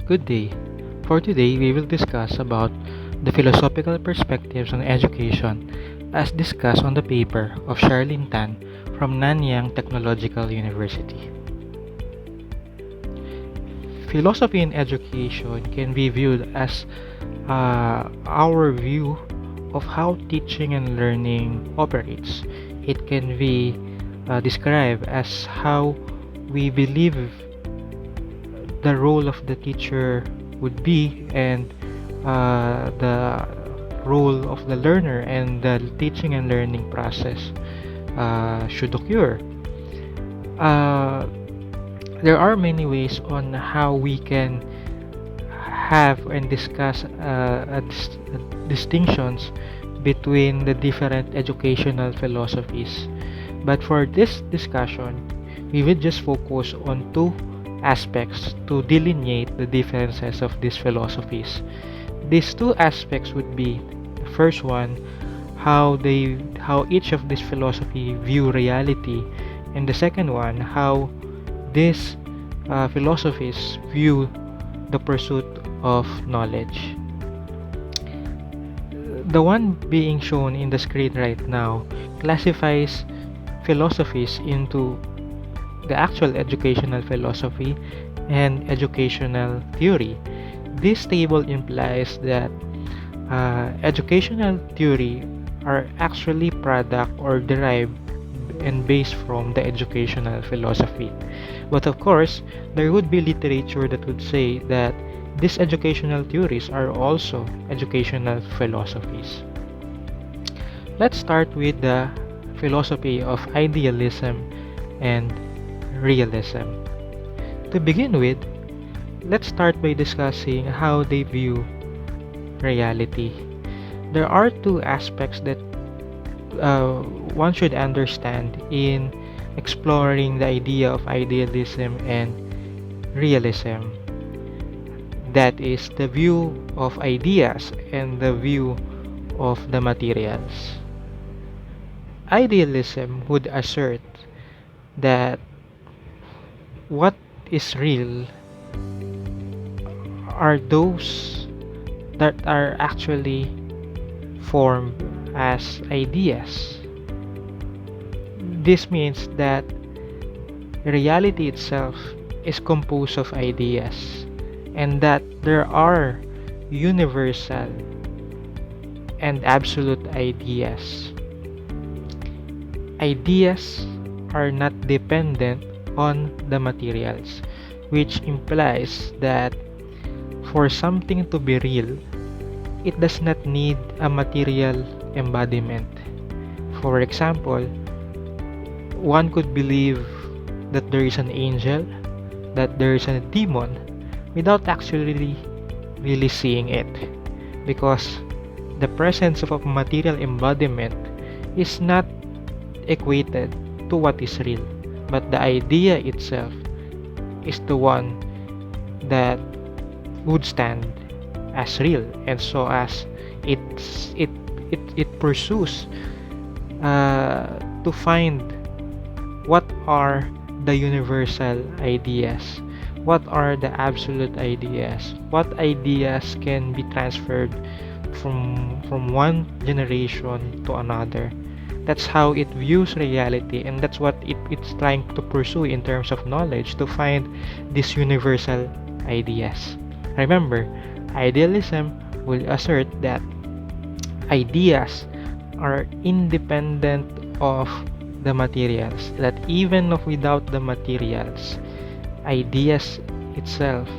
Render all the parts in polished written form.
Good day. For today, we will discuss about the philosophical perspectives on education as discussed on the paper of Charlene Tan from Nanyang Technological University. Philosophy in education can be viewed as our view of how teaching and learning operates. It can be described as how we believe the role of the teacher would be, and the role of the learner and the teaching and learning process should occur. Uh, there are many ways on how we can have and discuss distinctions between the different educational philosophies. But for this discussion, we will just focus on two aspects to delineate the differences of these philosophies. These two aspects would be: the first one, how each of these philosophy view reality, and the second one, how these philosophies view the pursuit of knowledge. The one being shown in the screen right now classifies philosophies into the actual educational philosophy and educational theory. This table implies that educational theory are actually product or derived and based from the educational philosophy. But of course, there would be literature that would say that these educational theories are also educational philosophies. Let's start with the philosophy of idealism and realism. To begin with, let's start by discussing how they view reality. There are two aspects that one should understand in exploring the idea of idealism and realism. That is the view of ideas and the view of the materials. Idealism would assert that what is real are those that are actually formed as ideas. This means that reality itself is composed of ideas, and that there are universal and absolute ideas. Ideas are not dependent on the materials, which implies that for something to be real, it does not need a material embodiment. For example, one could believe that there is an angel, that there is a demon, without actually really seeing it, because the presence of a material embodiment is not equated to what is real, but the idea itself is the one that would stand as real, and so as it pursues to find what are the universal ideas, what are the absolute ideas, what ideas can be transferred from one generation to another. That's how it views reality, and that's what it's trying to pursue in terms of knowledge, to find these universal ideas. Remember, idealism will assert that ideas are independent of the materials, that even without the materials, ideas itself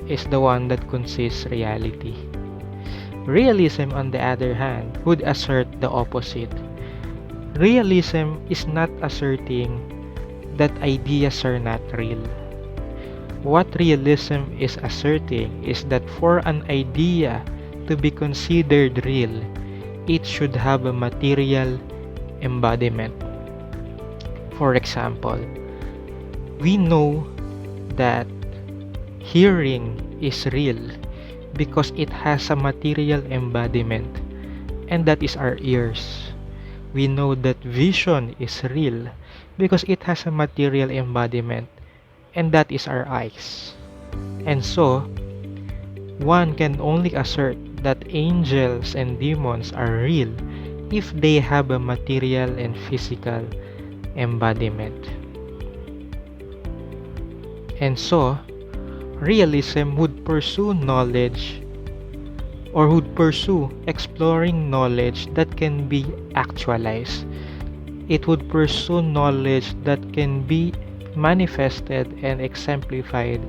is the one that consists reality. Realism, on the other hand, would assert the opposite. Realism is not asserting that ideas are not real. What realism is asserting is that for an idea to be considered real, it should have a material embodiment. For example, we know that hearing is real because it has a material embodiment, and that is our ears. We know that vision is real because it has a material embodiment, and that is our eyes. And so, one can only assert that angels and demons are real if they have a material and physical embodiment. And so, realism would pursue knowledge or would pursue exploring knowledge that can be actualized. It would pursue knowledge that can be manifested and exemplified,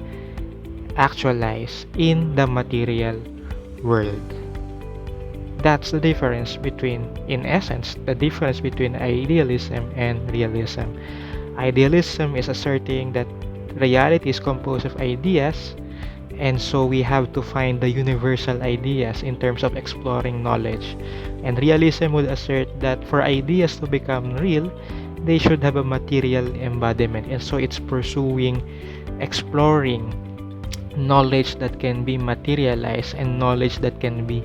actualized in the material world. That's the difference between, in essence, the difference between idealism and realism. Idealism is asserting that reality is composed of ideas, and so we have to find the universal ideas in terms of exploring knowledge. And realism would assert that for ideas to become real, they should have a material embodiment, and so it's pursuing exploring knowledge that can be materialized and knowledge that can be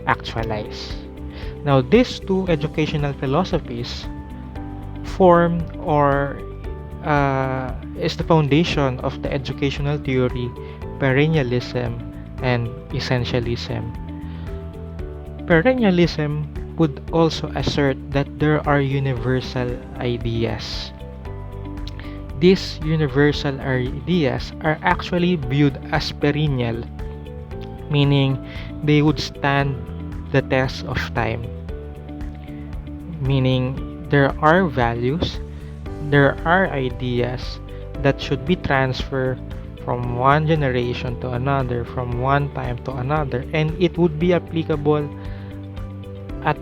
actualized. Now, these two educational philosophies form or is the foundation of the educational theory perennialism and essentialism. Perennialism would also assert that there are universal ideas. These universal ideas are actually viewed as perennial, meaning they would stand the test of time. Meaning there are values, there are ideas that should be transferred from one generation to another, from one time to another, and it would be applicable at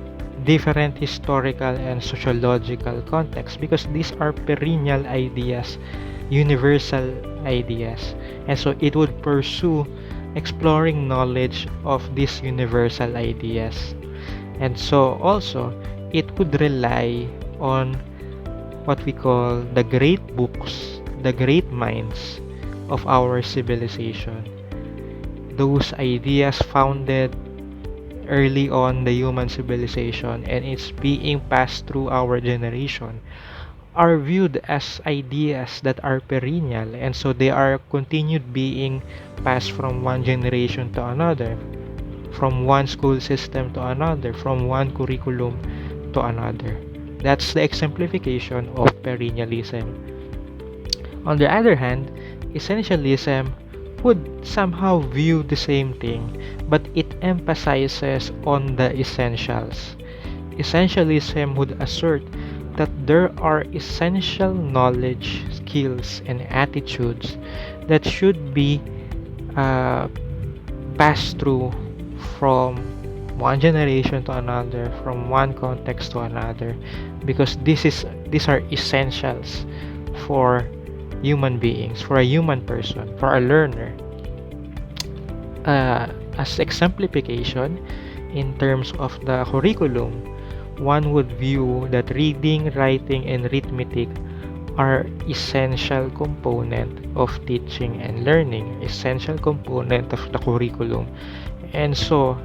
different historical and sociological contexts because these are perennial ideas, universal ideas. And so it would pursue exploring knowledge of these universal ideas. And so also it would rely on what we call the great books, the great minds of our civilization. Those ideas founded early on the human civilization and it's being passed through our generation are viewed as ideas that are perennial, and so they are continued being passed from one generation to another, from one school system to another, from one curriculum to another. That's the exemplification of perennialism. On the other hand, essentialism would somehow view the same thing, but it emphasizes on the essentials. Essentialism would assert that there are essential knowledge, skills, and attitudes that should be passed through from one generation to another, from one context to another, because these are essentials for human beings, for a human person, for a learner. As exemplification, in terms of the curriculum, one would view that reading, writing, and arithmetic are essential component of teaching and learning, essential component of the curriculum. And so,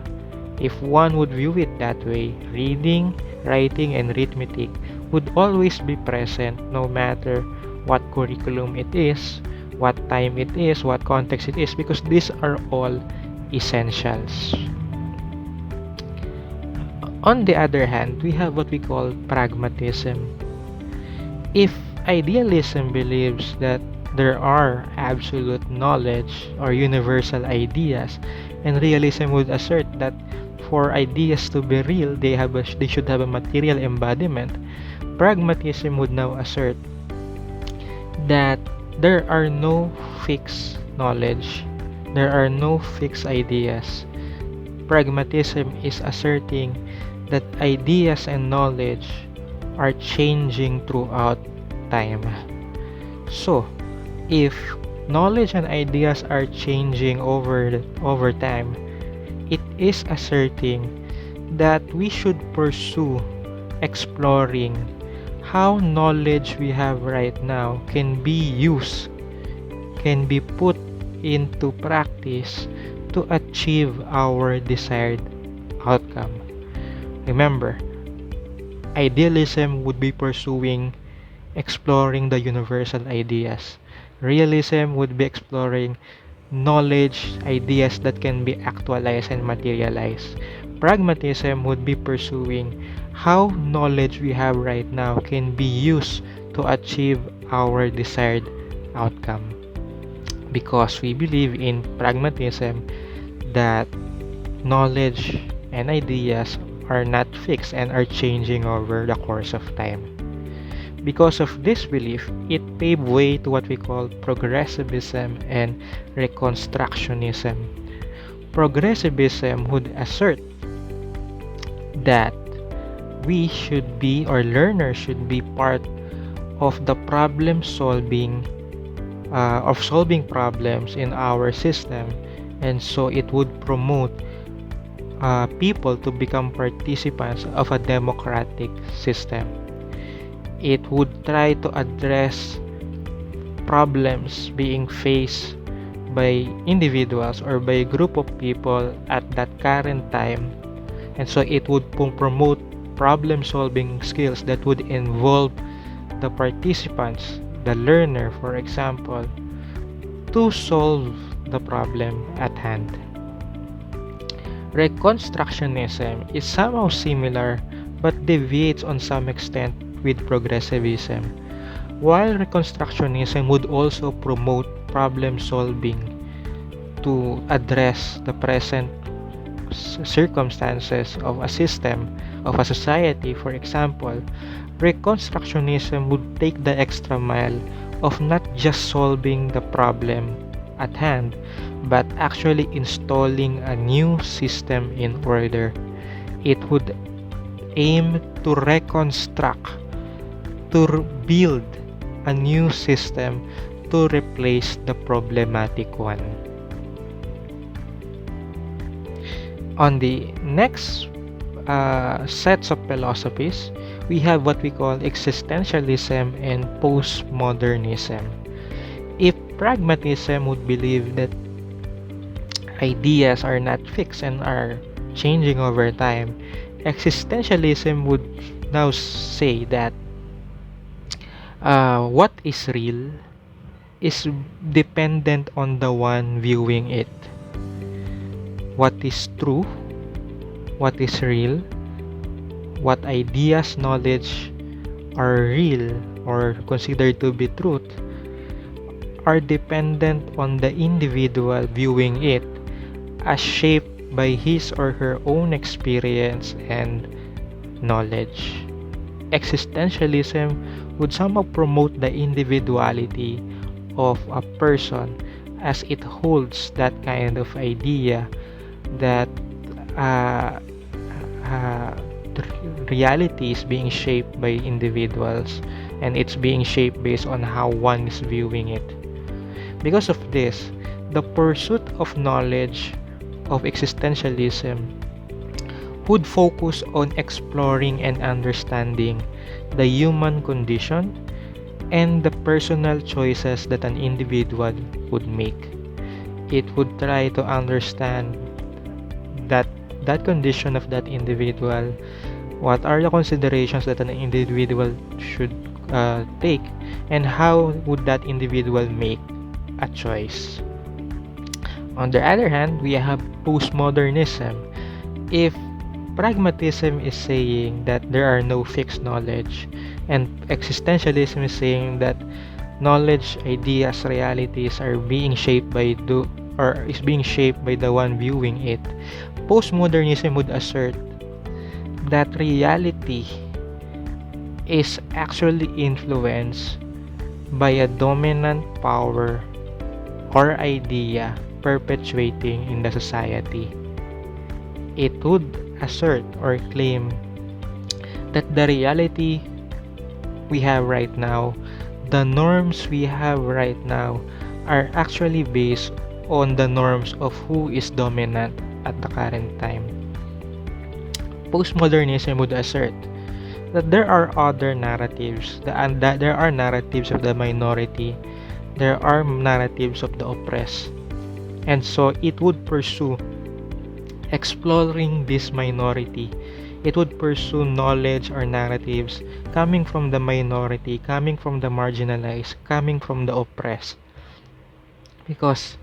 if one would view it that way, reading, writing, and arithmetic would always be present no matter what curriculum it is, what time it is, what context it is, because these are all essentials. On the other hand, we have what we call pragmatism. If idealism believes that there are absolute knowledge or universal ideas, and realism would assert that for ideas to be real, they should have a material embodiment, pragmatism would now assert that there are no fixed knowledge, there are no fixed ideas. Pragmatism is asserting that ideas and knowledge are changing throughout time. So, if knowledge and ideas are changing over time, it is asserting that we should pursue exploring how knowledge we have right now can be used, can be put into practice to achieve our desired outcome. Remember, idealism would be pursuing exploring the universal ideas. Realism would be exploring knowledge, ideas that can be actualized and materialized. Pragmatism would be pursuing how knowledge we have right now can be used to achieve our desired outcome. Because we believe in pragmatism that knowledge and ideas are not fixed and are changing over the course of time. Because of this belief, it paved way to what we call progressivism and reconstructionism. Progressivism would assert that we should be, or learners should be, part of the problem solving of solving problems in our system, and so it would promote people to become participants of a democratic system. It would try to address problems being faced by individuals or by a group of people at that current time, and so it would promote problem solving skills that would involve the participants, the learner for example, to solve the problem at hand. Reconstructionism is somehow similar but deviates on some extent with progressivism. While Reconstructionism would also promote problem solving to address the present circumstances of a system, of a society, for example, Reconstructionism would take the extra mile of not just solving the problem at hand, but actually installing a new system in order. It would aim to reconstruct, to build a new system to replace the problematic one. On the next sets of philosophies, we have what we call existentialism and postmodernism. If pragmatism would believe that ideas are not fixed and are changing over time, existentialism would now say that what is real is dependent on the one viewing it. What is true, what is real, what ideas, knowledge are real or considered to be truth are dependent on the individual viewing it, as shaped by his or her own experience and knowledge. Existentialism would somehow promote the individuality of a person, as it holds that kind of idea that uh, uh, reality is being shaped by individuals, and it's being shaped based on how one is viewing it. Because of this, the pursuit of knowledge of existentialism would focus on exploring and understanding the human condition and the personal choices that an individual would make. It would try to understand that condition of that individual, what are the considerations that an individual should take, and how would that individual make a choice. On the other hand, we have postmodernism. If pragmatism is saying that there are no fixed knowledge, and existentialism is saying that knowledge, ideas, realities are being shaped by is being shaped by the one viewing it, postmodernism would assert that reality is actually influenced by a dominant power or idea perpetuating in the society. It would assert or claim that the reality we have right now, the norms we have right now, are actually based on the norms of who is dominant at the current time. Postmodernism would assert that there are other narratives, that there are narratives of the minority, there are narratives of the oppressed, and so it would pursue exploring this minority. It would pursue knowledge or narratives coming from the minority, coming from the marginalized, coming from the oppressed. Because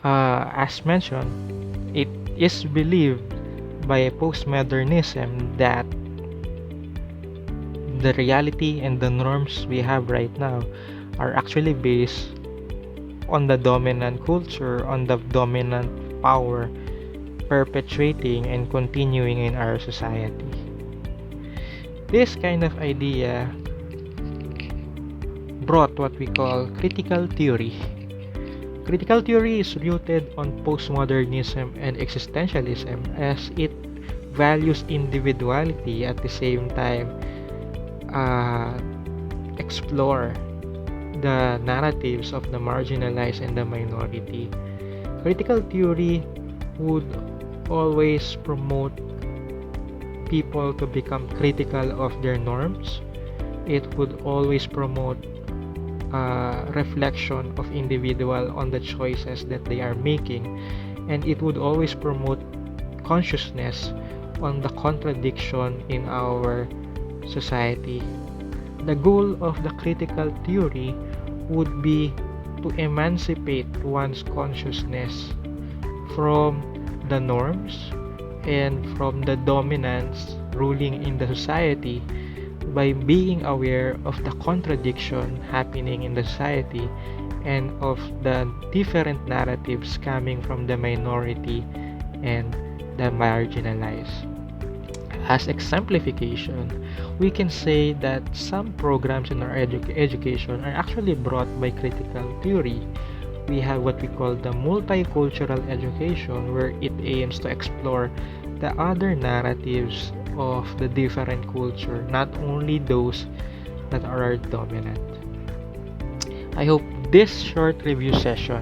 As mentioned, it is believed by postmodernism that the reality and the norms we have right now are actually based on the dominant culture, on the dominant power perpetuating and continuing in our society. This kind of idea brought what we call critical theory. Critical theory is rooted on postmodernism and existentialism as it values individuality at the same time explore the narratives of the marginalized and the minority. Critical theory would always promote people to become critical of their norms. It would always promote reflection of individual on the choices that they are making, and it would always promote consciousness on the contradiction in our society. The goal of the critical theory would be to emancipate one's consciousness from the norms and from the dominance ruling in the society by being aware of the contradiction happening in the society and of the different narratives coming from the minority and the marginalized. As exemplification, we can say that some programs in our education are actually brought by critical theory. We have what we call the multicultural education, where it aims to explore the other narratives of the different culture, not only those that are dominant. I hope this short review session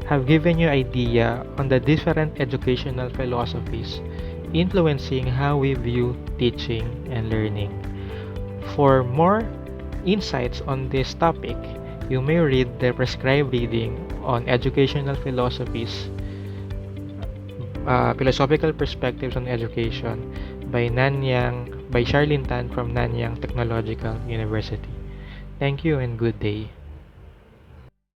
have given you idea on the different educational philosophies influencing how we view teaching and learning. For more insights on this topic, you may read the prescribed reading on educational philosophies, philosophical perspectives on education by Charlene Tan from Nanyang Technological University. Thank you and good day.